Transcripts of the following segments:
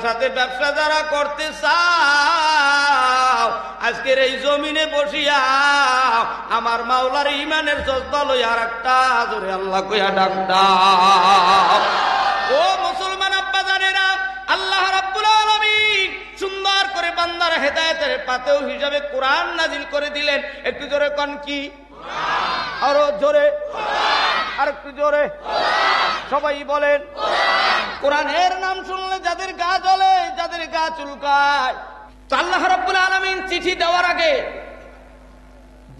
সাথে ব্যবসা যারা করতে চাও, আজকের এই জমিনে বসিয়া আমার মাওলার ইমানের জজবা লইয়া আর একটা জোরে আল্লাহ কইয়া ডাক দাও। ও মুসলমান আব্বা জানেরা, আল্লাহ রাব্বুল আলামিন সুন্দর করে বান্দার হেদায়েতের পাথেয় হিসাবে কোরআন নাজিল করে দিলেন। একটু জোরে কোন কি? আরো জোরে, আর একটু জোরে, সবাই বলেন কোরআনের নাম শুনলে যাদের গা জ্বলে, যাদের গা চুলকায়। তো আল্লাহ রাব্বুল আলামিন চিঠি দেওয়ার আগে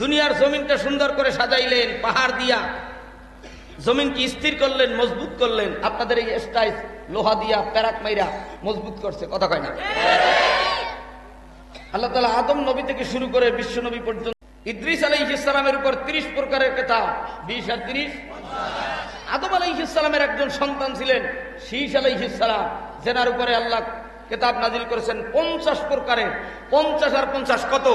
দুনিয়ার জমিনটা সুন্দর করে সাজাইলেন, পাহাড় দিয়া জমিনকে স্থির করলেন, মজবুত করলেন। আপনাদের এই স্টাইল লোহা দিয়া প্যারাক মাইরা মজবুত করছে, কথা কয় না? আল্লাহ তাআলা আদম নবী থেকে শুরু করে বিশ্ব নবী পর্যন্ত ইদ্রিস আলাইহিস সালামের উপর 30 প্রকারের কিতাব, 20 আর 30 আদম আলাইহিস সালামের একজন সন্তান ছিলেন শীস আলাইহিস সালাম, যেনার উপরে আল্লাহ কিতাব নাজিল করেছেন 50 প্রকারের। 50 আর 50 কত?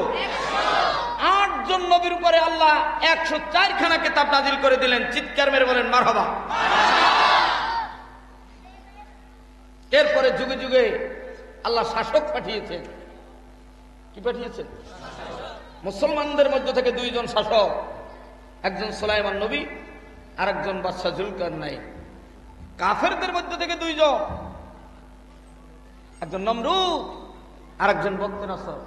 8 জন নবীর উপরে আল্লাহ 104 খানা কিতাব নাজিল করে দিলেন। চিৎকার মেরে বলেন মারহাবা। এরপরে যুগে যুগে আল্লাহ শাসক পাঠিয়েছেন। কি পাঠিয়েছেন? মুসলমানদের মধ্য থেকে 2 জন শাসক, একজন সুলাইমান নবী আর একজন বাদশা জুলকারনাইন। কাফেরদের মধ্য থেকে 2 জন, একজন নমরুদ আর একজন বখতিয়ার।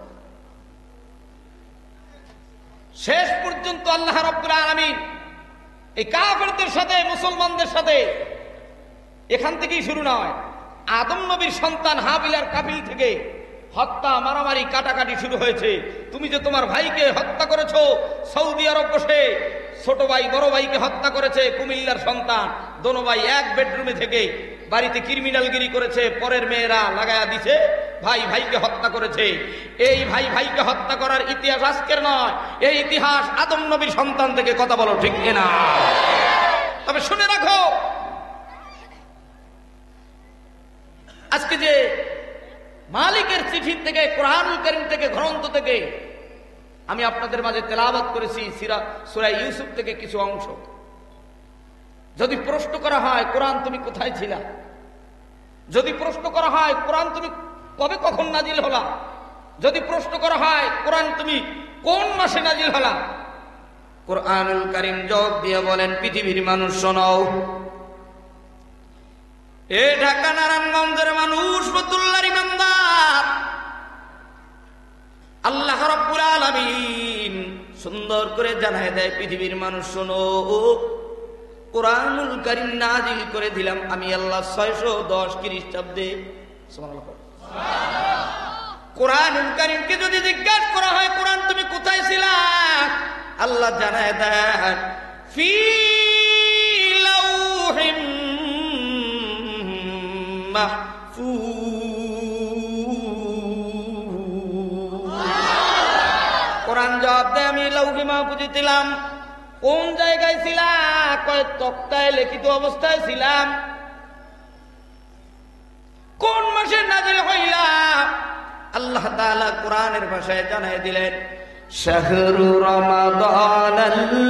শেষ পর্যন্ত আল্লাহ রাব্বুল আলামিন এই কাফেরদের সাথে মুসলমানদের সাথে এখান থেকেই শুরু নয়, আদম নবীর সন্তান হাবিল আর কাবিল থেকে হত্যা, মারামারি, কাটাকাটি শুরু হয়েছে। তুমি যে তোমার ভাইকে হত্যা করেছো, সৌদি আরব বসে ছোট ভাই বড় ভাইকে হত্যা করেছে, কুমিল্লার সন্তান, দোনো ভাই এক বেডরুমে থেকে বাড়িতে ক্রিমিনালগিরি করেছে, পরের মেয়েরা লাগায়া দিছে, ভাই ভাইকে হত্যা করেছে। এই ভাই ভাইকে হত্যা করার ইতিহাস আজকের নয়, এই ইতিহাস আদম নবীর সন্তান থেকে। কথা বলো ঠিক কিনা? তবে শুনে রাখো, আজকে যে মালিকের চিঠি থেকে, কোরআনুল কারীম থেকে, গ্রন্থ থেকে আমি আপনাদের মাঝে তেলাওয়াত করেছি সূরা ইউসুফ থেকে কিছু অংশ। যদি প্রশ্ন করা হয় কোরআন তুমি কোথায় ছিলা, যদি প্রশ্ন করা হয় কোরআন তুমি কবে কখন নাজিল হলা, যদি প্রশ্ন করা হয় কোরআন তুমি কোন মাসে নাজিল হলা, কোরআনুল কারীম জবাব দিয়ে বলেন, পৃথিবীর মানুষ শোনাও, এ ঢাকা নারায়ণগঞ্জের মানুষ, ফতুল্লার ইমানদার, আল্লাহ রাব্বুল আলামিন সুন্দর করে জানায় দেয়, পৃথিবীর মানুষ শোনো, কোরআনুল কারীম নাজিল করে দিলাম আমি আল্লাহ 610 খ্রিস্টাব্দে। সুবহানাল্লাহ। কোরআনুল কারীমকে যদি জিজ্ঞাসা করা হয় কোরআন তুমি কোথায় ছিলা, আল্লাহ জানায় দেন, ফি লাউহিম মাহফুজ। কোরআন জবাব দেয়, আমি লাউহি মাহফুজে ছিলাম। কোন জায়গায় ছিলা? কয় তক্তায় লিখিত অবস্থায় ছিলাম। কোন মাসে নাজিল হইলা? আল্লাহ তাআলা কোরআনের ভাষায় জানায় দিলেন, শাহরু রমাদানাল্লাযী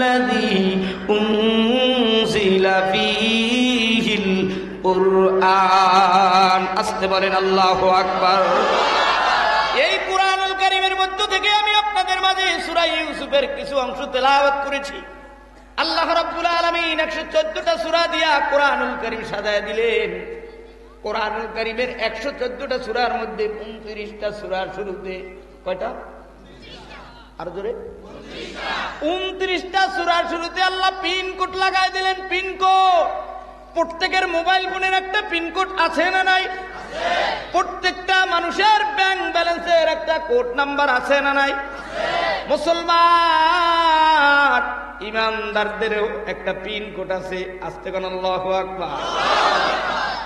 উনজিলা ফীহিল কুরআন। আস্তে বলেন আল্লাহু আকবার। এই কোরআনুল কারীমের মধ্য থেকে আমি আপনাদের মাঝে সূরা ইউসুফের কিছু অংশ তেলাওয়াত করেছি। আল্লাহ রাব্বুল আলামিন 114টা সূরা দিয়া কোরআনুল কারীম সাজায় দিলেন। কোরআনুল কারীমের 114টা সূরার মধ্যে 29টা সূরার শুরুতে কয়টা? আর জোরে 29টা সূরার শুরুতে আল্লাহ পিনকোড লাগায় দিলেন। পিনকোড, প্রত্যেকের মোবাইল ফোনের একটা পিনকোড আছে না নাই? প্রত্যেকটা মানুষের ব্যাংক ব্যালেন্সের একটা কোড নাম্বার আছে না নাই? মুসলমান ইমানদারদেরও একটা পিনকোড আছে। আস্তে কোন আল্লাহু আকবার।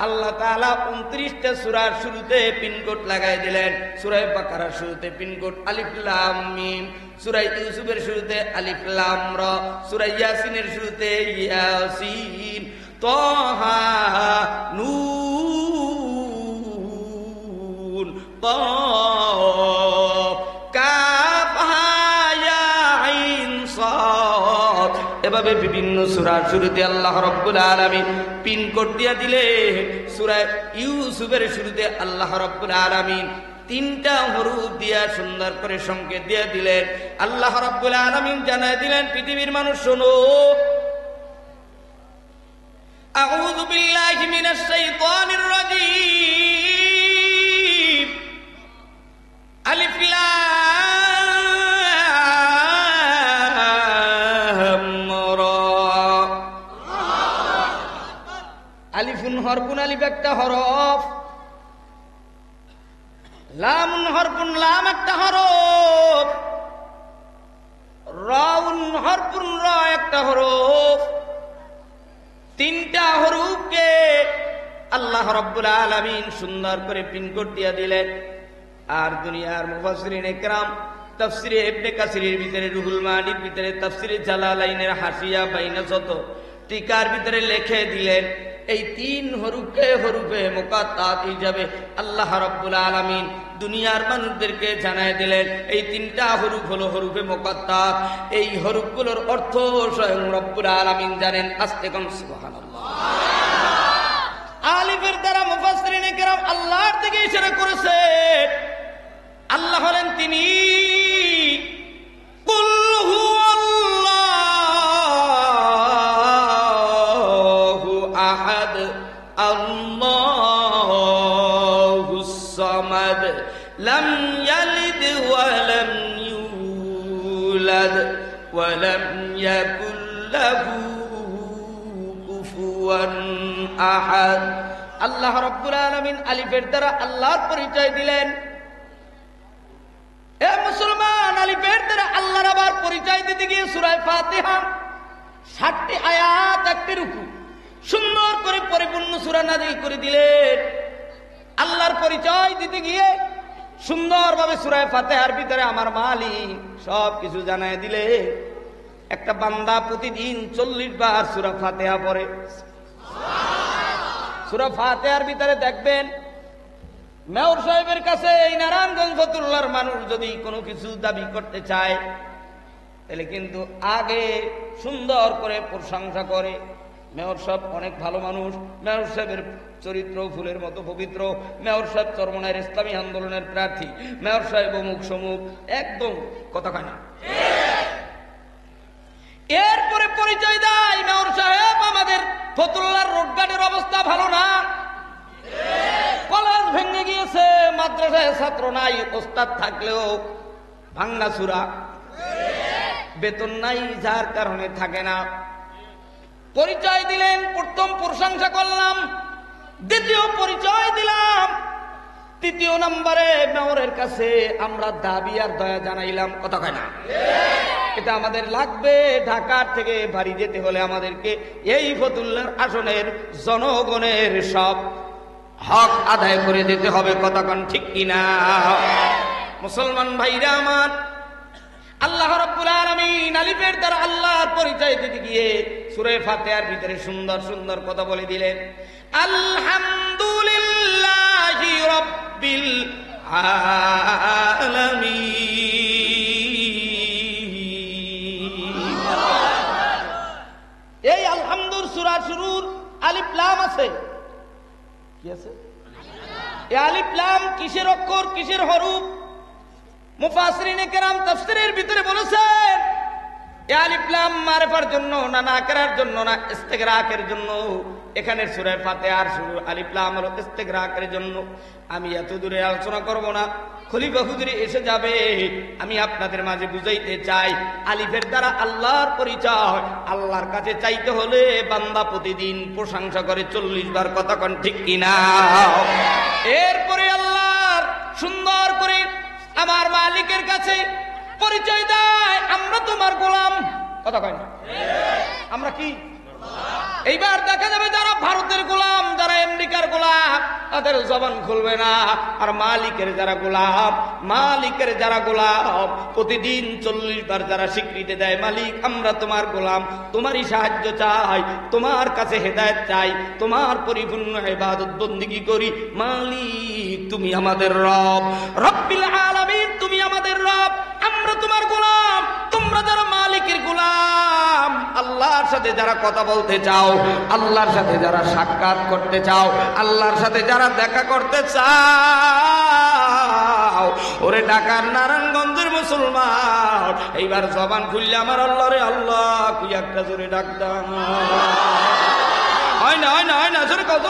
আল্লাহ তাআলা 29টা সূরার শুরুতে পিনকোড লাগাই দিলেন। সূরা বাকারার শুরুতে পিনকোড আলিফ লাম মিম, সূরা ইউসুফের শুরুতে আলিফ লাম রা, সূরা ইয়াসিনের শুরুতে ইয়াসিন, তাহা নুন, কাফ, কাফ হা আইন সাদ। এভাবে বিভিন্ন সূরার শুরুতে আল্লাহ রাব্বুল আলামিন পিনকোড দিয়া দিলে সূরা ইউসুফের শুরুতে আল্লাহ রাব্বুল আলামিন 3টা হরফ দিয়া সুন্দর করে সংকেত দিয়া দিলেন। আল্লাহ রাব্বুল আলামিন জানায় দিলেন, পৃথিবীর মানুষ শোনো, আউযু বিল্লাহি মিনাশ শাইতানির রাজীম, আলিফ লাম রা। আলিফুন হরফুন, আলিফ একটা হরফ, লামুন হরফুন, লাম একটা হরফ, রাউন হরফুন, রা একটা হরফ। 3টা হরফকে আল্লাহ রাব্বুল আলামিন সুন্দর করে পিনকোড দিয়া দিলেন। আর দুনিয়ার মুফাসসিরিন ইকরাম তাফসিরে ইবনে কাসিরের ভিতরে, রুহুল মানির ভিতরে, তাফসিরে জালালাইনের হাসিয়া বাইনা যত টিকার ভিতরে লিখে দিলেন, এই 3 হরফকে হরফে মুকাত্তাত হিসাবে আল্লাহ রাব্বুল আলামিন দুনিয়ার মানুষদেরকে জানায় দিলেন। এই 3টা হরফ হলো হরফে মুকাত্তাত। এই হরফগুলোর অর্থ স্বয়ং রব্বুল আলামিন জানেন। আস্তে কম সুবহানাল্লাহ। আলিফের দ্বারা মুফাসসিরিন ইকরাম আল্লাহর দিকে ইশারা করেছে। আল্লাহ হলেন তিনি। কুল হুয়াল্লাহু আহাদ, আল্লাহুস সামাদ, লাম ইয়ালিদ ওয়া লাম ইউলাদ ওয়া লাম ইয়াকুল লাহু কুফুয়ান আহাদ। আল্লাহ রাব্বুল আলামিন আলিফের দ্বারা আল্লাহর পরিচয় দিলেন। এ মুসলমান, আলিফের দ্বারা আল্লাহর আবার পরিচয় দিতে গিয়ে সূরা ফাতিহা 7টি আয়াত, 1টি রুকু সুন্দর করে পরিপূর্ণ সূরা নাযিল করে দিলেন। আল্লাহর পরিচয় দিতে গিয়ে সুন্দরভাবে সূরা ফাতিহার ভিতরে আমার মালিক সব কিছু জানায় দিলে। একটা বান্দা প্রতিদিন 40 বার সূরা ফাতিহা পড়ে। সূরা ফাতিহার ভিতরে দেখবেন, মেয়র সাহেবের কাছে এই নারায়ণগঞ্জ ফতুল্লার মানুষ যদি কোনো কিছু দাবি করতে চায়, তাহলে কিন্তু আগে সুন্দর করে প্রশংসা করে। মেয়র সাহেব অনেক ভালো মানুষ, মেয়র সাহেবের চরিত্র ফুলের মতো পবিত্র, মেয়র সাহেব চরমনায়ের ইসলামী আন্দোলনের প্রার্থী, মেয়র সাহেব অমুক সমুক, একদম কথা কয় না। এরপরে পরিচয় দেয়, মেয়র সাহেব আমাদের ফতুল্লার রোডঘাটের অবস্থা ভালো না, কলেজ ভেঙে গিয়েছে, মাদ্রাসায় ছাত্র নাই, ওস্তাদ থাকলেও ভাঙ্গাচুরা, বেতন নাই, যার কারণে থাকে না। পরিচয় দিলেন, প্রথম প্রশংসা করলাম, দ্বিতীয় পরিচয় দিলাম, 3য় নম্বরে মেয়রের কাছে আমরা দাবি আর দয়া জানাইলাম। কথা কয় না? এটা আমাদের লাগবে। ঢাকার থেকে বাড়ি যেতে হলে আমাদেরকে এই ফতুল্লার আসনের জনগণের সব হক আদায় করে দিতে হবে। কথা কন ঠিক কিনা? মুসলমান ভাইরা আমার, আল্লাহ রাব্বুল আলামিন আলিফের দ্বারা আল্লাহর পরিচয় দিতে গিয়ে সূরা ফাতিহার ভিতরে সুন্দর সুন্দর কথা বলে দিলেন। আলহামদুলিল্লাহি রাব্বিল আলামিন। এই আলহামদুর সূরার শুরুর আলিফ লাম আছে। কি আছে? এই আলিফ লাম কিসের অক্ষর, কিসের হরফ? মুফাসসিরিনে কেরাম তাফসীরের ভিতরে বলেছেন, এই আলিফ লাম মারফার জন্য না, নাকিরার জন্য না, ইস্তিগরাকের জন্য। এখানে সূরা ফাতিহার শুরু আলিফ লাম হলো ইস্তিগরাকের জন্য। আমি এত দূরে আলোচনা করব না, খলিফা হুজুরি এসে যাবে। আমি আপনাদের মাঝে বুঝাইতে চাই, আলিফের দ্বারা আল্লাহর পরিচয়। আল্লাহর কাছে চাইতে হলে বান্দা প্রতিদিন প্রশংসা করে 40 বার। কথা কন ঠিক কিনা? এরপরে আল্লাহর সুন্দর করে আমার মালিকের কাছে পরিচয় দেয়, আমরা তোমার গোলাম। কথা কয় না? আমরা কি? এইবার দেখা যাবে যারা ভারতের গোলাম, যারা আমেরিকার গোলাম, তাদের জবান খুলবে না। আর মালিকের যারা গোলাম, মালিকের যারা গোলাম, প্রতিদিন 40 বার যারা স্বীকৃতি দেয়, মালিক আমরা তোমার গোলাম, তোমারই সাহায্য চাই, তোমার কাছে হেদায়েত চাই, তোমার পরিপূর্ণ ইবাদত বন্দেগী করি। মালিক তুমি আমাদের রব, রব্বিল আলামিন তুমি আমাদের রব, আমরা তোমার গোলাম, তোমরা যারা মালিকের গোলাম। আল্লাহর সাথে যারা কথা বলতে চাও, আল্লাহর সাথে যারা সাক্ষাৎ করতে চাও, আল্লাহর সাথে যারা দেখা করতে চাও, ওরে ঢাকার নারায়ণগঞ্জের মুসলমান, এইবার জবান খুললে আমার আল্লাহ রে আল্লাহ কি একটা জোরে ডাকতাম। হয় না হয় না হয় না, জোরে কত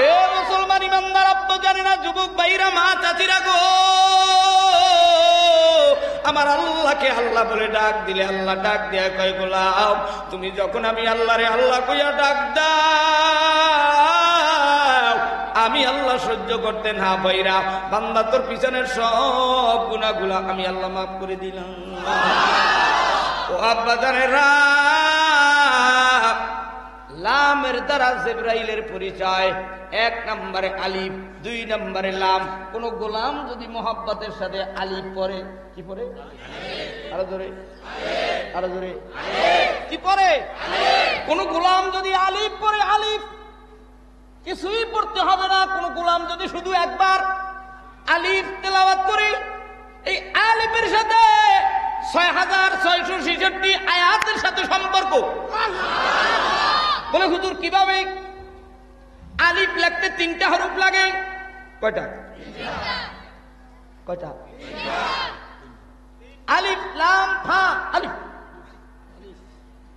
এ মুসলমান ইমানদার আব্বা জানে না, যুবক ভাইরা, মা চাচিরা গো, আমার আল্লাহকে আল্লাহ বলে ডাক দিলে আল্লাহ ডাক দেয়া কয় গোলাম, তুমি যখন আমি আল্লাহ রে আল্লাহ কইয়া ডাক দাও, আমি আল্লাহ সহ্য করতে না পাইরা বান্দা তোর পিছনের সব গুনাহগুলা আমি আল্লাহ মাফ করে দিলাম। ও আব্বা জানেরা, লামের দ্বারা জিবরাইলের পরিচয়। 1 নম্বরে আলিফ, 2 নম্বরে লাম। কোন গোলাম যদি মোহাব্বতের সাথে আলিফ পড়ে, কি পড়ে? আরো জোরে, আরো জোরে, কি পড়ে? কোন গোলাম যদি আলিফ পড়ে, আলিফ কিছুই পড়তে হবে না। কোন গোলাম যদি শুধু একবার আলিফ তেলাওয়াত করে, এই আলিফের সাথে 6666 আয়াতের সাথে সম্পর্ক। বলে হুজুর কিভাবে? আলিফ লিখতে 3টা হরফ লাগে। কয়টা? কয়টা? আলিফ লাম ফা আলিফ,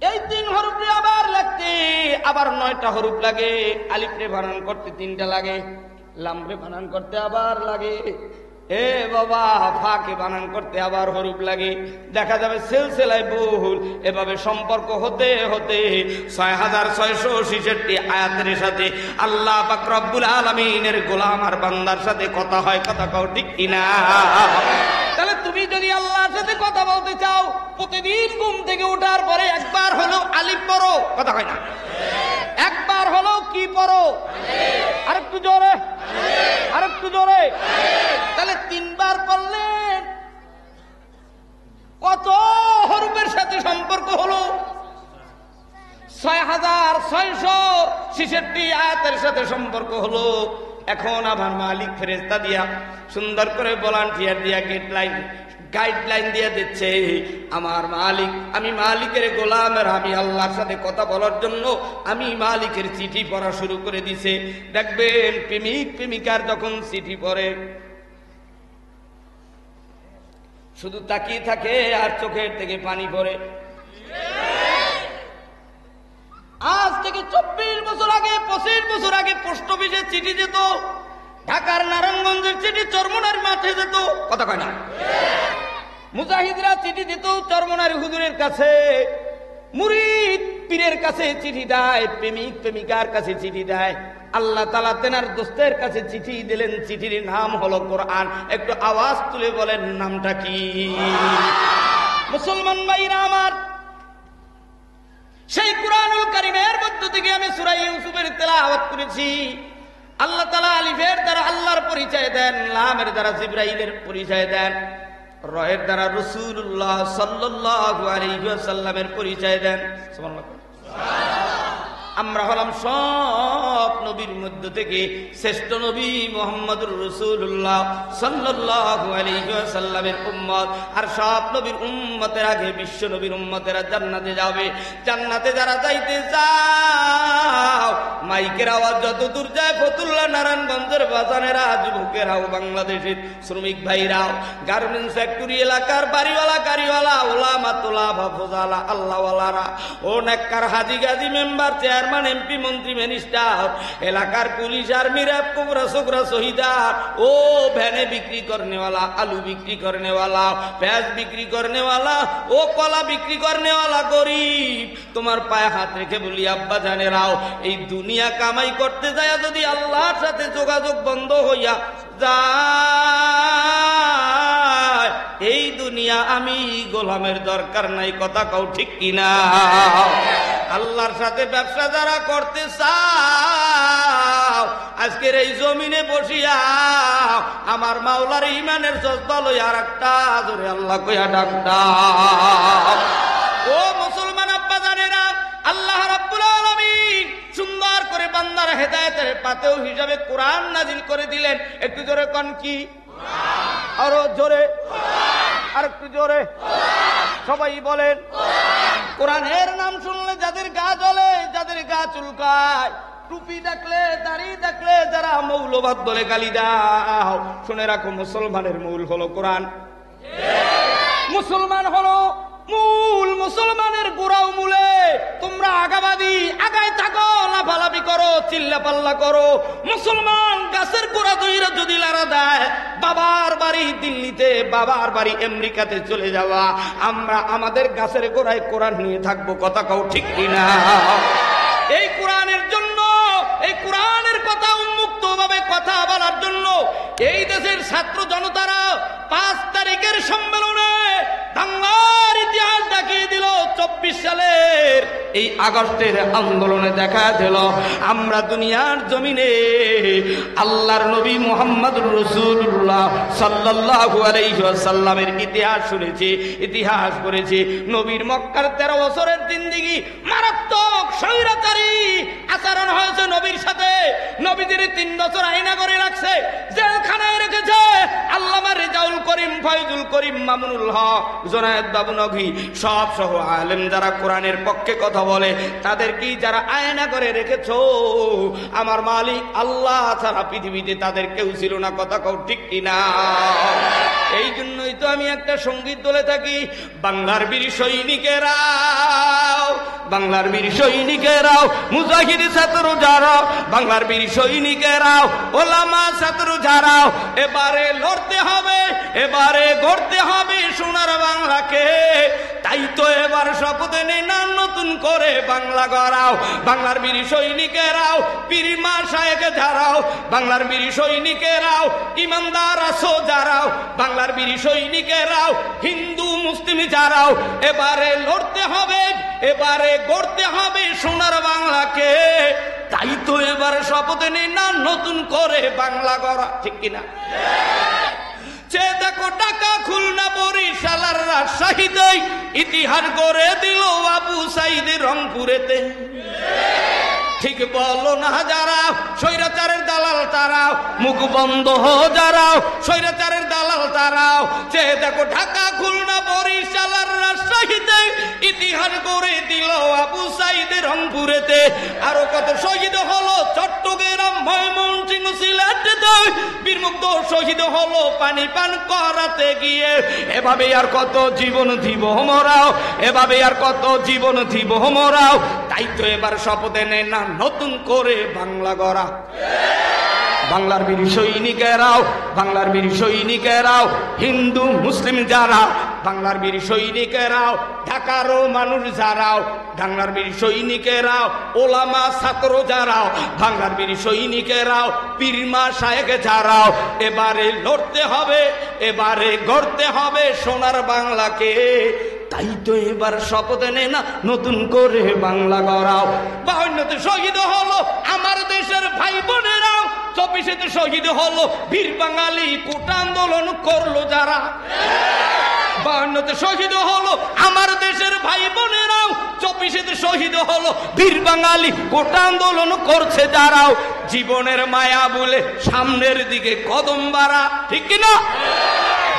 এই 3 হরফ আবার লিখতে আবার 9টা হরফ লাগে। আলিফ রে বানান করতে 3টা লাগে, লাম রে বানান করতে আবার লাগে, এ বাবা ফাকে বানান করতে আবার হরফ লাগে। দেখা যাবে সিলসিলায় বহুল এভাবে সম্পর্ক হতে হতে 6666 আয়াতের সাথে আল্লাহ পাক রব্বুল আলামিনের গোলাম আর বান্দার সাথে কথা হয়। কথা কও ঠিক কিনা? তাহলে তুমি যদি আল্লাহর সাথে কথা বলতে চাও, প্রতিদিন ঘুম থেকে ওঠার পরে একবার হলেও আলিফ পড়ো। কথা হয় না? একবার হলেও কি পড়ো? আরেকটু জোরে, আরেকটু জোরে। তাহলে 3 বার পড়লেন, কত হরফের সাথে সম্পর্ক হলো? 6666 আয়াতের সাথে সম্পর্ক হলো। এখন আমার মালিক ফেরেশতা দিয়া সুন্দর করে ভলান্টিয়ার দিয়া গাইডলাইন দিয়ে দিচ্ছে, আমার মালিক, আমি মালিকের গোলামের, আমি আল্লাহর সাথে কথা বলার জন্য আমি মালিকের চিঠি পড়া শুরু করে দিছে। দেখবেন প্রেমিক প্রেমিকার যখন চিঠি পড়ে শুধু তাকিয়ে থাকে আর চোখের থেকে পানি পড়ে। আজ থেকে 24 বছর আগে, 25 বছর আগে পোস্ট অফিসে চিঠি যেত, ঢাকার নারায়ণগঞ্জের চিঠি চরমনার মাঠে যেত। কথা কয় না? মুজাহিদরা চিঠি দিত চরমনার হুজুরের কাছে, মুরিদ পীরের কাছে চিঠি দেয়, প্রেমিক প্রেমিকার কাছে চিঠি দেয়। আল্লাহ তাআলা তেনার দোস্তের কাছে চিঠি দিলেন, চিঠির নাম হলো কোরআন। একটু আওয়াজ তুলে বলেন নামটা কি? মুসলমান ভাইরা আমার, সেই কুরআনুল কারীমের মধ্য থেকে আমি সূরা ইউসুফের তেলাওয়াত করেছি। আল্লাহ তাআলা আলিফের দ্বারা আল্লাহর পরিচয় দেন, লামের দ্বারা জিবরাইলের পরিচয় দেন, রয়ের দ্বারা রাসূলুল্লাহ সাল্লাল্লাহু আলাইহি ওয়াসাল্লামের পরিচয় দেন। সুবহানাল্লাহ। আমরা হলাম সব নবীর মধ্য থেকে শ্রেষ্ঠ নবী মুহাম্মদুর রাসূলুল্লাহ সাল্লাল্লাহু আলাইহি ওয়াসাল্লামের উম্মত। আর সব নবীর উম্মতের আগে বিশ্ব নবীর উম্মতেরা জান্নাতে যাবে। জান্নাতে যারা যাইতে চাও, মাইকের আওয়াজ যত দূর যায়, ফতুল্লাহ নারায়ণগঞ্জের বাজানেরা, যুবকেরাও, বাংলাদেশের শ্রমিক ভাইরাও, গার্মেন্টস ফ্যাক্টরি এলাকার বাড়িওয়ালা গাড়িওয়ালা, ওলামা তোলাভা ফোজালা আল্লাহওয়ালারা, ও নেককার হাজি গাজী মেম্বার চেয়ারম্যান এমপি মন্ত্রী মিনিস্টার, এলাকার পুলিশ আর্মি র্যাব কোবরা সোকরা শহীদার, ও ভ্যানে বিক্রি করনেওয়ালা, আলু বিক্রি করনেওয়ালা, পেঁয়াজ বিক্রি করনেওয়ালা, ও কলা বিক্রি করনেওয়ালা, গরিব, তোমার পায়ে হাত রেখে বলি আব্বা জানেরাও, এই দুনিয়া কামাই করতে যায় যদি আল্লাহর সাথে যোগাযোগ বন্ধ হইয়া যায়, এই দুনিয়া আমি গোলামের দরকার নাই। কথা কও ঠিক কিনা? আল্লাহর সাথে ব্যবসা যারা করতে চাও, আজকের এই জমিনে বসিয়া আমার মাওলার ইমানের জজবা লই আর একটা জোরে আল্লাহ কইয়া ডাক দাও। ও মুসলমান আব্বা জানেরা, আল্লাহ রাব্বুল আলামিন সুন্দর করে বান্দার হেদায়েতের পাতেও হিসাবে কোরআন নাজিল করে দিলেন। একটু জোরে কোন কি? আরো জোরে, আর একটু জোরে, সবাই বলেন কোরআনের নাম শুনলে যাদের গা জ্বলে, যাদের গা চুলকায়, টুপি দেখলে, দাড়ি দেখলে যারা মৌলবাদ বলে গালি দাও, শুনে রাখো মুসলমানের মূল হলো কোরআন। মুসলমান হলো মূল, মুসলমানের গোড়াও মূলে। তোমরা আগাবাদী, আগায় থাকো, লাফালাফি করো, চিল্লা পাল্লা করো। মুসলমান গাছের গোড়া দইরা যদি লাড়া দেয়, বাবার বাড়ি দিল্লিতে, বাবার বাড়ি আমেরিকাতে চলে যাওয়া, আমরা আমাদের গাছের গোড়ায় কোরআন নিয়ে থাকবো। কথা কও ঠিক কিনা? এই কোরআনের জন্য, এই কোরআনের কথা উন্মুক্ত ভাবে কথা বলার জন্য এই দেশের ছাত্র জনতারা 5 তারিখের সম্মেলনে বাংলার ইতিহাস দেখিয়ে দিল। 24 সালের এই আগস্টের আন্দোলনে দেখা দিল আমরা দুনিয়ার জমিনে আল্লাহর নবী মুহাম্মদুর রাসূলুল্লাহ সাল্লাল্লাহু আলাইহি ওয়াসাল্লামের ইতিহাস শুনেছি, ইতিহাস করেছি। নবীর মক্কার 13 বছরের জিন্দেগি মারাত্মক স্বৈরাচারী আচরণ হয়েছে নবীর সাথে। নবীদের 3 বছর আইনা করে রাখছে, জেলখানায় রেখেছে। আল্লামা রেজাউল করিম, ফয়জুল করিম, মামুনুল হক, জোনায়েদ বাবু নগি সব সহ আলেম যারা কোরআনের পক্ষে কথা বলে তাদেরকেই যারা আয়না করে রেখেছো, আমার মালিক আল্লাহ ছাড়া পৃথিবীতে তাদের কেউ ছিল না। কথা কও ঠিক কিনা? এই জন্যই তো আমি একটা সঙ্গীত বলে থাকি, বাংলার বীর সৈনিকেরাও, বাংলার বীর সৈনিকেরাও, মুজাহিদ ছাত্র যারাও, বাংলার বীর সৈনিকেরাও, ওলামা ছাত্র যারাও, এবারে লড়তে হবে, এবারে গড়তে হবে সোনার বাংলাকে। তাই তো এবার শপথ নেই না নতুন করে বাংলা গড়াও। বাংলার বীর সৈনিকেরাও, পীর মা শায়েখ যারাও, বাংলার বীর সৈনিকেরাও, ইমানদার আছো যারাও, বাংলার বীর সৈনিকেরাও, হিন্দু মুসলিম যারাও, এবারে লড়তে হবে, এবারে গড়তে হবে সোনার বাংলাকে। তাই তো এবার শপথ নেই না নতুন করে বাংলা গড়া। ঠিক কিনা? সে দেখো ঢাকা, খুলনা, বরিশাল আর রাজশাহীতে ইতিহাস করে দিল আবু সাইদ রংপুরেতে। ঠিক বলো না যারা স্বৈরাচারের দালাল তারাও, মুখ বন্ধ হো যারাও স্বৈরাচারের দালাল তারাও। সে দেখো ঢাকা, খুলনা, বরিশাল আর রাজশাহীতে ইতিহাস করে দিল আবু সাইদ রংপুরেতে। আরো কত শহীদ হলো চট্টগ্রাম, ময়মনসিংহ, সিলেটেতে, বীরমুগ্ধ শহীদ হলো পানি পান করাতে গিয়ে। এভাবে আর কত জীবন দিব মোরাও, এভাবে আর কত জীবন দিব মোরাও। তাই তো এবার শপথে নেয় না নতুন করে বাংলা গড়া। বাংলার বীর সৈনিকেরাও, বাংলার বীর সৈনিকেরাও, হিন্দু মুসলিম যারা, বাংলার বীর সৈনিকেরাও, ঢাকারও মানুষ যারাও, বাংলার বীর সৈনিকেরাও, ওলামা ছাত্র যারাও, বাংলার বীর সৈনিকেরাও, পীর মা শায়েখ যারাও, এবারে লড়তে হবে, এবারে গড়তে হবে সোনার বাংলাকে। তাই তো এবার শপথ নে না নতুন করে বাংলা গড়াও। 52তে শহীদ হলো আমার দেশের ভাই বোনেরাও, 24তে শহীদ হলো বীর বাঙালি কোটা আন্দোলন করলো যারা। 52তে শহীদ হলো আমার দেশের ভাই বোনেরাও, 24তে শহীদ হলো বীর বাঙালি কোটা আন্দোলন করছে যারাও। জীবনের মায়া বলে সামনের দিকে কদম বাড়া। ঠিক কিনা?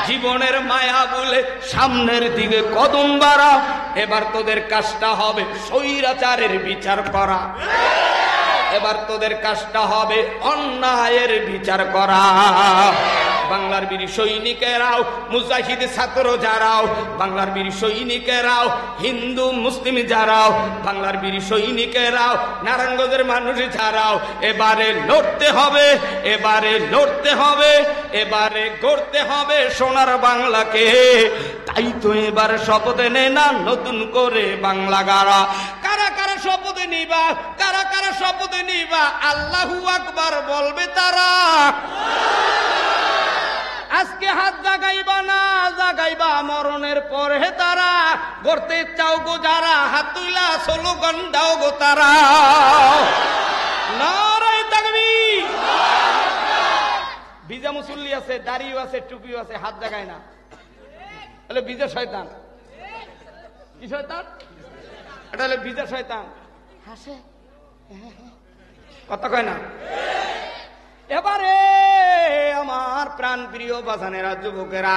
জীবনের মায়া বলে সামনের দিকে কদম বাড়া। এবার তোদের কাজটা হবে স্বৈরাচারের বিচার করা, এবার তোদের কাজটা হবে অন্যায়ের বিচার করা। বাংলার বীর সৈনিকেরাও, মুজাহিদ ছাত্র যারাও, বাংলার বীর সৈনিকেরাও, হিন্দু মুসলিম যারাও, বাংলার বীর সৈনিকেরাও, নারায়ণগঞ্জের মানুষ যারাও, এবারে লড়তে হবে, এবারে লড়তে হবে, এবারে গড়তে হবে সোনার বাংলাকে। তাই তো এবার শপথ নে না নতুন করে বাংলা গাড়া। কারা কারা শপথ নিবা, কারা কারা শপথ নিবা? আল্লাহু আকবার বলবে তারা। আজকে হাত জাগাইবা না, জাগাইবা মরণের পরে তারা। গড়তে চাও গো যারা, হাত তুইলা স্লোগান দাও গো তারা। নারায়ে তাকবীর। বিজা মুসল্লি আছে, দাড়িও আছে, টুপিও আছে, হাত জাগায় না, তাহলে বিজা শয়তান। কি শয়তান? এটা হলো বিজা শয়তান। হাসে, কথা কয় না। এবারে আমার প্রাণ প্রিয় বাজানেরা, যুবকেরা,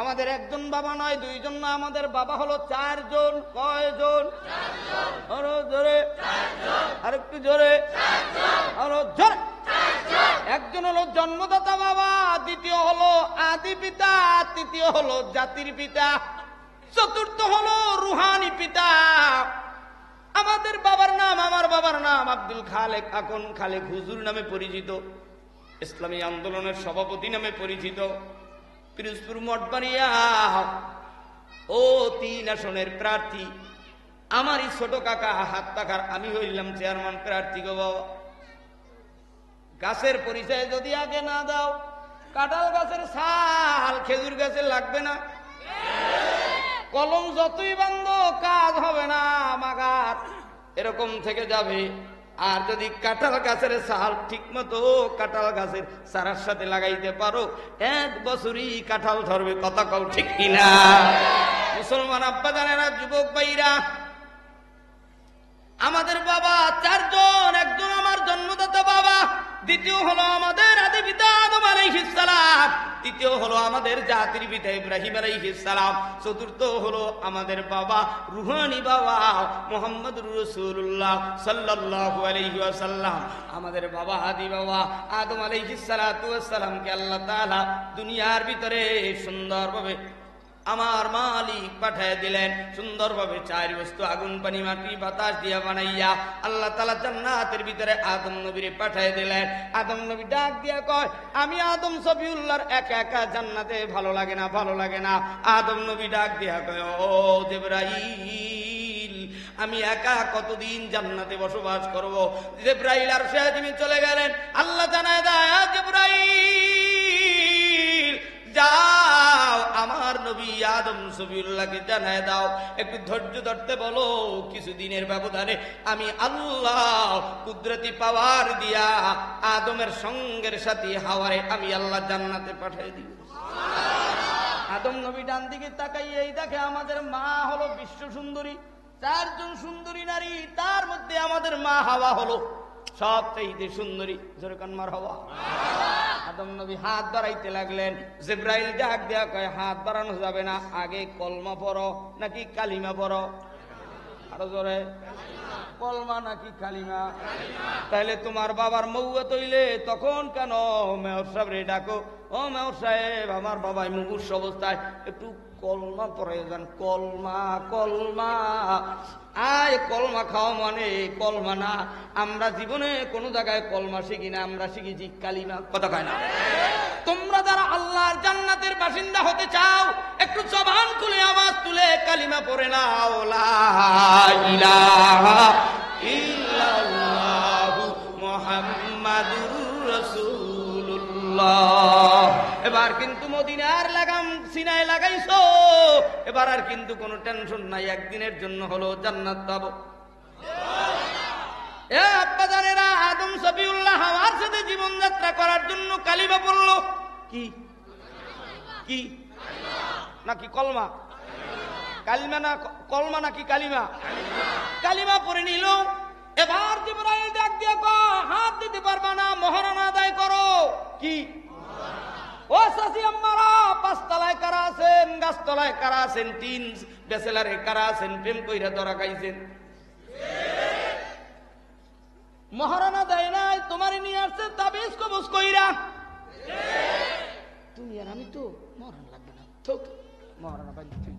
আমাদের একজন বাবা নয়, দুইজন না, আমাদের বাবা হলো 4 জন। কয়জন? আরো জোরে, আরেকটু জোরে, আরো জোরে। একজন হলো জন্মদাতা বাবা, দ্বিতীয় হলো আদি পিতা, তৃতীয় হলো জাতির পিতা, চতুর্থ হলো রুহানি পিতা। আমাদের বাবার নাম, আমার বাবার নাম আব্দুল খালেক আকন খালেক হুজুর নামে পরিচিত, ইসলামী আন্দোলনের সভাপতি নামে পরিচিত, পিরোজপুর মঠবাড়িয়া ও 3 আসনের প্রার্থী। আমারই ছোট কাকা হাত টাকার, আমি হইলাম চেয়ারম্যান প্রার্থী গো বাবা। গাছের পরিচয় যদি আগে না দাও, কাঁঠাল গাছের ছাল খেজুর গাছে লাগবে না, কলম যতই বান্ধো কাজ হবে না, মাগার এরকম থেকে যাবে। আর যদি কাঁঠাল গাছের ছাল ঠিক মতো কাঁঠাল গাছের চারার সাথে লাগাইতে পারো, 1 বছরই কাঁঠাল ধরবে। কথা কও ঠিক কিনা? মুসলমান আব্বা জানেরা, যুবক ভাইরা, আমাদের বাবা 4 জন। একজন আমার জন্মদাতা বাবা, দ্বিতীয় হলো আমাদের আদি পিতা আদম আলাইহিস সালাম, তৃতীয় হলো আমাদের জাতির পিতা ইব্রাহিম আলাইহিস সালাম, চতুর্থ হলো আমাদের বাবা রুহানি বাবা মুহাম্মদুর রাসূলুল্লাহ সাল্লাল্লাহু আলাইহি ওয়াসাল্লাম। আমাদের বাবা আদি বাবা আদম আলাইহিস সালাতু ওয়াস সালামকে আল্লাহ তাআলা দুনিয়ার ভিতরে সুন্দরভাবে আমার মালিক পাঠায় দিলেন, সুন্দরভাবে 4 বস্তু আগুন পানি মাটি বাতাস দিয়া বানাইয়া আল্লাহ তাআলা জান্নাতের ভিতরে আদম নবীরে পাঠায় দিলেন। আদম নবী ডাক দিয়া কয়, আমি আদম সফিউল্লাহর একা একা জান্নাতে ভালো লাগে না, ভালো লাগে না। আদম নবী ডাক দিয়া কয়, ও জিবরাইল, আমি একা কতদিন জান্নাতে বসবাস করব? জিবরাইল আরশে আজিমে চলে গেলেন। আল্লাহ জানায় দেয়, জিবরাইল যাও আমার নবী আদম সফিউল্লাহকে জানায় দাও, একটু ধৈর্য ধরতে বলো, কিছুদিনের ব্যবধানে আমি আল্লাহ কুদরতি পাওয়ার দিয়া আদমের সঙ্গের সাথে হাওয়ারে আমি আল্লাহ জান্নাতে পাঠিয়ে দিব। আদম নবী ডান দিকে তাকাইয়েই দেখে আমাদের মা হলো বিশ্ব সুন্দরী, 4 জন সুন্দরী নারী, তার মধ্যে আমাদের মা হাওয়া হলো সবচেয়ে সুন্দরী। যেরকম মার হাওয়া। আদম নবী হাত বাড়াইতে লাগলেন। জিবরাইল ডাক দেয়া কয়, হাত বাড়ানো যাবে না, আগে কলমা পড়ো নাকি কালিমা পড়ো? আরো জোরে, কলমা নাকি কালিমা? তাহলে তোমার বাবার মৌয়াত হইলে তখন কেন মেয়র সাহেব রে ডাকো, ও মেয়র সাহেব আমার বাবাই মুমূর্ষ অবস্থায়, একটু কলমা পড়ে যান। কলমা, কলমা, আয় কলমা খাওয়া মানে কলমা না। আমরা জীবনে কোন জায়গায় কলমা শিখি না, আমরা শিখেছি কালিমা। কথা কয় না? তোমরা যারা আল্লাহর জান্নাতের বাসিন্দা হতে চাও, একটু জবান খুলে আওয়াজ তুলে কালিমা পড়ে নাও, লা ইলাহা ইল্লাল্লাহু মুহাম্মাদুর রাসূলুল্লাহ। এবার কিন্তু মদিনার লাগাম সিনায় লাগাইছো, এবার আর কিন্তু কোনো টেনশন নাই, একদিনের জন্য হলো জান্নাত পাবো। এ আব্বা জানেরা, আদম সফিউল্লাহ হাওয়ার সাথে জীবনযাত্রা করার জন্য কালিমা পড়লো। কি কি নাকি কলমা? কালিমা না কলমা নাকি কালিমা? কালিমা পড়ে নিল। এবার জিবরাইল ডাক দিয়ে কয়, হাত দিতে পারবা না, মহারণা আদায় করো। কি? ও সাসি আম্মারা, 5 তলায় কারা আছেন, গাছতলায় কারা আছেন, 3 ব্যাচেলারে কারা আছেন, প্রেম কইরা ধরা খাইছেন? মহারণা দেয় নাই, তোমারে নিয়ে আসছে তাবিজ কবজ কইরা। তুমি আর আমি তো মহারণা লাগবে না, ঠিক মহারণা পাই ঠিক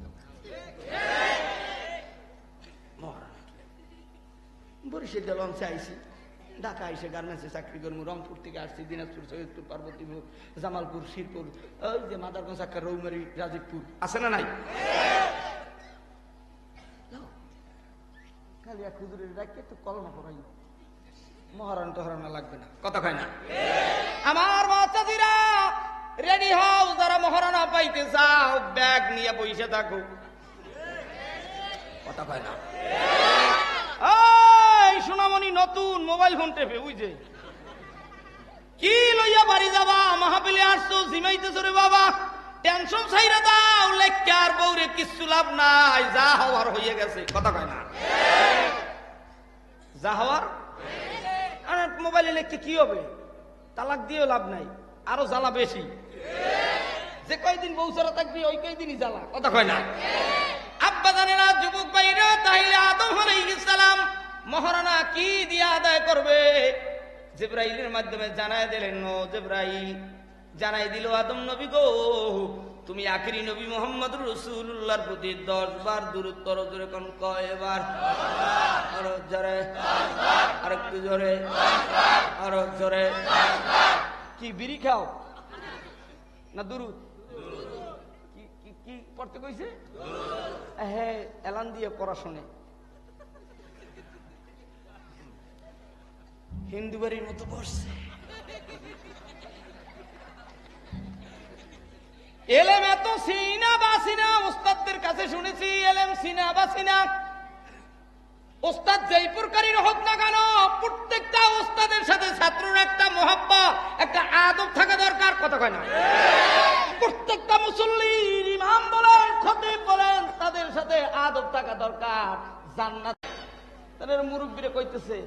মহারণা। বরিশাল লঞ্চে আইসি, ঢাকা এসে গার্মেন্টসে চাকরি করবো, রংপুর থেকে আসছি, দিনাজপুর, সৈয়দপুর, পার্বতীপুর, জামালপুর, শিরপুর, ওই যে মাদারগঞ্জ, চাক্কা, রৌমারি, রাজীবপুর আছে না নাই? খালি এক হুজুরের ডাকে একটু কলমা পড়াই, মহারণ টহরানা লাগবে না। কথা কয় না? আমার বাচ্চাদিরা রেডি হও, যারা মহারণা পাইতে চাও ব্যাগ নিয়ে বসে থাকো। কথা কয় না? এই সোনামণি নতুন মোবাইল ফোন টেপে, বুঝছে কি লইয়া বাড়ি যাবা? মাহফিলে আসছো, জিমাইতেছো রে বাবা, টেনশন ছাইরা দাও, লেখকে আর বউরে কিচ্ছু লাভ নাই, যা হওয়ার হয়ে গেছে। কথা কয় না? যা হওয়ার। মোবাইলে লেখকে কি হবে? তালাক দিয়েও লাভ নাই, আরো জ্বালা বেশি। যে কয়দিন বউ ছাড়া থাকবি ওই কয়দিনই জ্বালা, কথা কয় না? আব্বা জানেরা, যুবক ভাইরা, তাহলে আদম আলাইহিস সালাম মহারণা কি দিয়ে আদায় করবে? জিবরাইলের মাধ্যমে জানায় দিলেন, ও জিবরাইল জানাই দিল, আদম নবী গো, তুমি আখিরি নবী মুহাম্মদুর রাসূলুল্লাহর প্রতি 10 বার দুরূদ পড়ো। জোরে কোন কয়বার? আরো জোরে, আরেকটু জোরে, আরো জোরে। কি বিড়ি খাও না দুরূদ? কি পড়তে কইছে? হ্যাঁ, এলান দিয়ে পড়াশোনে হিন্দু বাড়ির মতো পড়ছে। এলেম এত সিনা বাসিনা, ওস্তাদদের কাছে শুনেছি এলেম সিনা বাসিনা। ওস্তাদ যেই প্রকারের হোক না কেন, প্রত্যেকটা ওস্তাদের সাথে ছাত্রের একটা মহব্বত, একটা আদব থাকা দরকার, কথা কয় না? প্রত্যেকটা মুসল্লি, ইমাম বলেন, খতিব বলেন, তাদের সাথে আদব থাকা দরকার। জান্নাত তাদের মুরব্বীরা কইতেছে,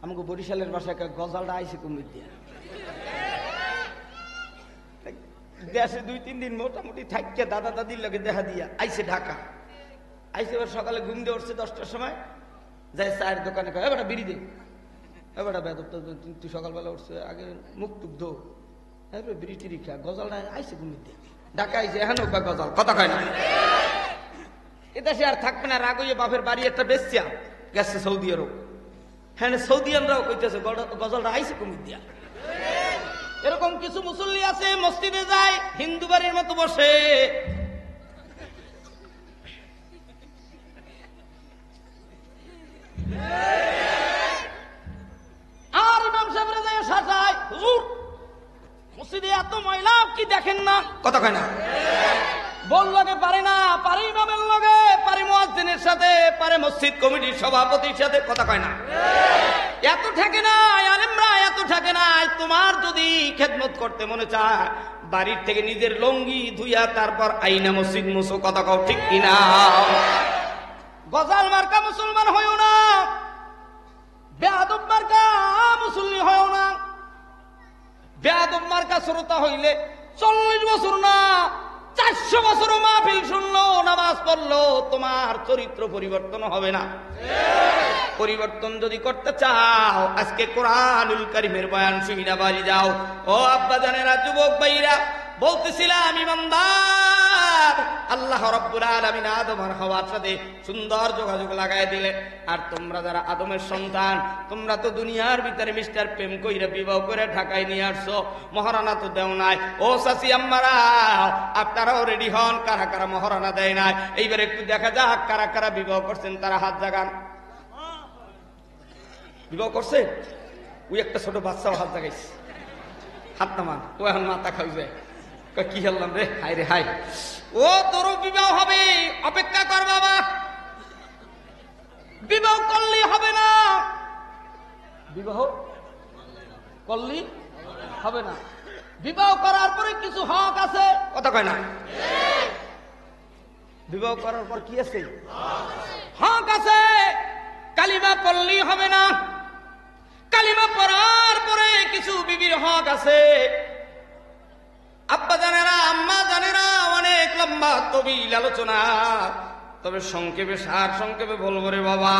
আমাকে বরিশালের বাসায় গজালটা আইসে কুমির দিয়া, দেশে 2-3 দিন মোটামুটি থাকতে দাদা দাদির লগে দেখা দিয়া আইসে ঢাকা। আইসে এবার সকালে ঘুম দিয়ে উঠছে 10টার সময়, যাই চায়ের দোকানে কয়, এবার বিড়ি দে, এবার বেদব, তুই সকালবেলা উঠছে আগে মুখ টুক ধো, এবার বিড়ি টিড়ি খা, গজালটা আইসে কুমির দিয়ে ঢাকা আইসে, এখন গজাল, কথা কয় না? এদেশে আর থাকবে না, রাগ হইয়ে বাপের বাড়ি একটা বেচছে গেছে সৌদি আরব। হ্যাঁ, সৌদিয়ানরাও কইতেছে গজলটা আইসে কুমির দিয়া। এরকম কিছু মুসল্লি আছে, মসজিদে যায় হিন্দু বাড়ির মতো বসে, আর ইমাম সাহেবরা যায় সাজায়, হুজুর মসজিদে এত ময়লা কি দেখেন না, কথা কয় না? বল লগে পারে না, পারে ইমামের লগে, পারে মুয়াজ্জিনের সাথে, পারে মসজিদ কমিটির সভাপতির সাথে, কথা কয় না? এত ঠেকে না আলেমরা, এত ঠেকে না। তোমার যদি খেদমত করতে মনে চায়, বাড়ির থেকে নিজের লঙ্গি ধুইয়া তারপর আইনা মসজিদ মুসো, কথা কও ঠিক কিনা? গজাল মার্কা মুসলমান হইও না, বেয়াদব মার্কা মুসল্লি হইও না। বেয়াদব মার্কা শ্রোতা হইলে 40 বছর না 400 বছরও মাহফিল শুনলো, নামাজ পড়লো, তোমার চরিত্র পরিবর্তন হবে না। পরিবর্তন যদি করতে চাও, আজকে কোরআনুল কারীমের বয়ান শুইনা বাড়ি যাও। ও আব্বা জানেরা, যুবক ভাইরা, বলতেছিলাম ইমানদার, আল্লাহ রাব্বুল আলামিন আদম আর হাওয়ার সাথে সুন্দর যোগাযোগ লাগায় দিলে। আর তোমরা যারা আদমের সন্তান, তোমরা তো দুনিয়ার ভিতরে মিস্টার প্রেম কইরা বিবাহ করে ঢাকায় নিয়ে আসছো, মহারানা তো দেও নাই। ও চাচি আম্মারা, আপনারাও রেডি হন, কারা কারা মহারানা দেয় নাই। এইবার একটু দেখা যাক কারা কারা বিবাহ করছেন, তারা হাত জাগান। বিবাহ করছে ওই একটা ছোট বাচ্চাও হাত জাগাইছে, হাত নামান। ও এখন মাথা খাই যায়, কি খেললাম রে, হাই রে হাই। ও তোর বিবাহ হবে, অপেক্ষা কর বাবা, বিবাহ করলি হবে না, বিবাহ করলি হবে না। বিবাহ করার পরে কিছু হক আছে, কথা কয় না? বিবাহ করার পর কি আছে? হক আছে। কালিমা পড়লি হবে না, কালিমা পড়ার পরে কিছু বিবির হক আছে। আব্বা জানেরা, আম্মা জানেরা, অনেক লম্বা তবিল আলোচনা, তবে সংক্ষেপে সার সংক্ষেপে বলবো রে বাবা।